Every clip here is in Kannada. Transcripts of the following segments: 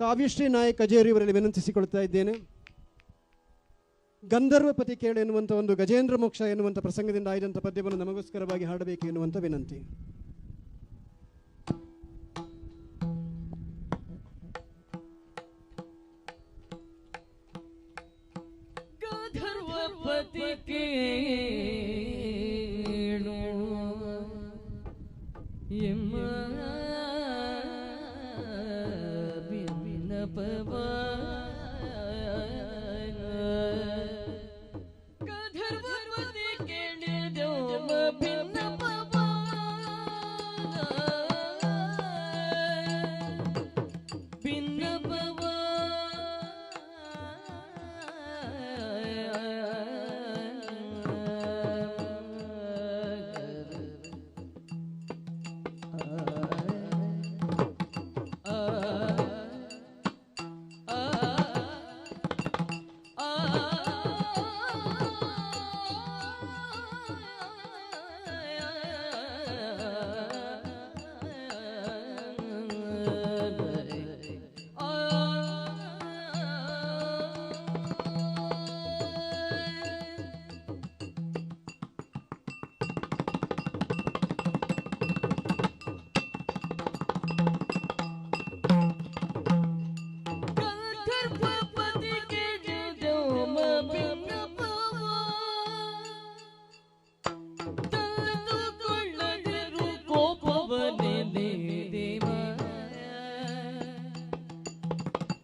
ಕಾವ್ಯಶ್ರೀ ನಾಯಕ್ ಕಜೇರಿ ಇವರಲ್ಲಿ ವಿನಂತಿಸಿಕೊಳ್ತಾ ಇದ್ದೇನೆ. ಗಂಧರ್ವಪತಿ ಕೇಳು ಎನ್ನುವಂಥ ಒಂದು ಗಜೇಂದ್ರ ಮೋಕ್ಷ ಎನ್ನುವಂಥ ಪ್ರಸಂಗದಿಂದ ಆಯ್ದಂಥ ಪದ್ಯವನ್ನು ನಮಗೋಸ್ಕರವಾಗಿ ಹಾಡಬೇಕು ಎನ್ನುವಂಥ ವಿನಂತಿ. ಗಂಧರ್ವಪತಿ ಕೇಳು ಎಮ್ಮ ವಿನಪವ ಗಂಧರ್ವಪತಿ ಕೇಳಿದೆಮ್ಮ ಭಿನ್ನಪವ ಭಿನ್ನಪವ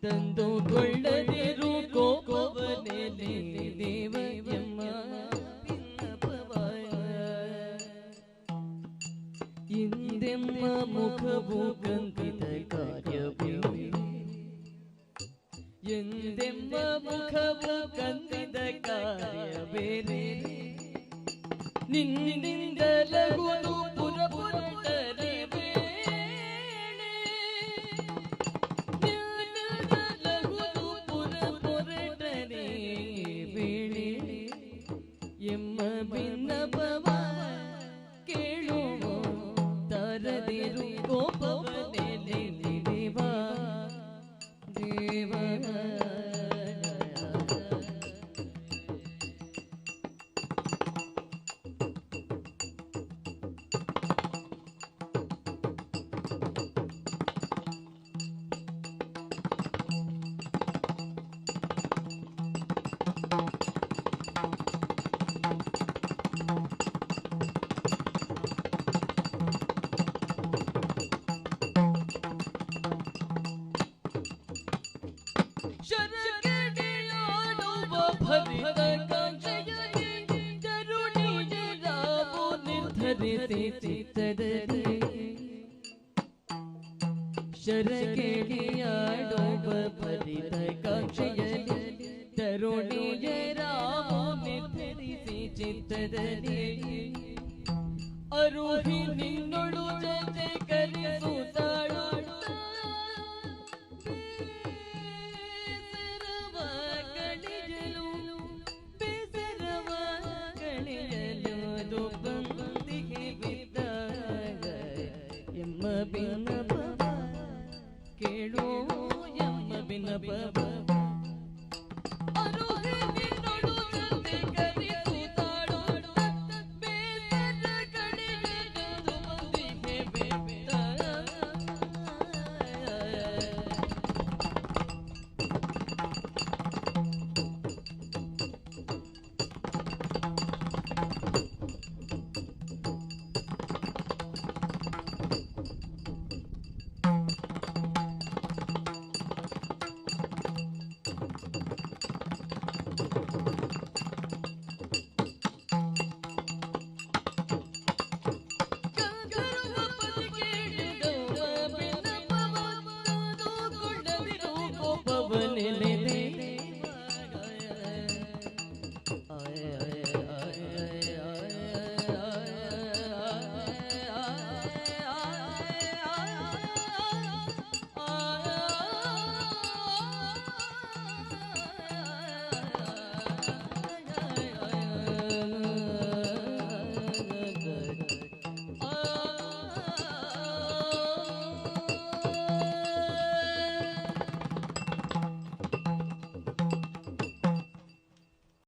ತಂದುಕೊಳ್ಳದಿರು ಕೋಪವನೆ ದೇವ ಎಮ್ಮ ಭಿನ್ನಪವ ಇಂದೆಮ್ಮ ಮುಖವು ಕಂದಿದ ಕಾರ್ಯವೇ ಎಂದೆಮ್ಮ ಮುಖವು ಕಂದಿದ ಕಾರ್ಯವೇನೆ ನಿನ್ನಿಂದ ಲಗುವುದು ಪುರಪುರಟರೆ ಎಮ್ಮ ಭಿನ್ನಪವ ಕೇಳು ತರದಿರು ಕೋಪವನೆ ದೇವ ದೇವ ಶರಕೆಡಿಯಾಡುವ ಪರಿತ ಕಾಕ್ಷೆಯಲ್ಲಿ ತರುಣಿಯ ರಾಮ ನಿರ್ಧರಿಸಿ ಚಿತ್ತದಲ್ಲಿ ಅರುಹಿ ನಿನ್ನೊಳು ಜೊತೆ ಕರೆಸುತ್ತಾಳು ಬೇಸರವ ಕಳೆಯಲು ಬಂದಿಗೆ ಬಿದ್ದಾಗ ಎಮ್ಮ ಭಿನ್ನಪವ ಕೇಳು ಎಮ್ಮ ಭಿನ್ನಪವ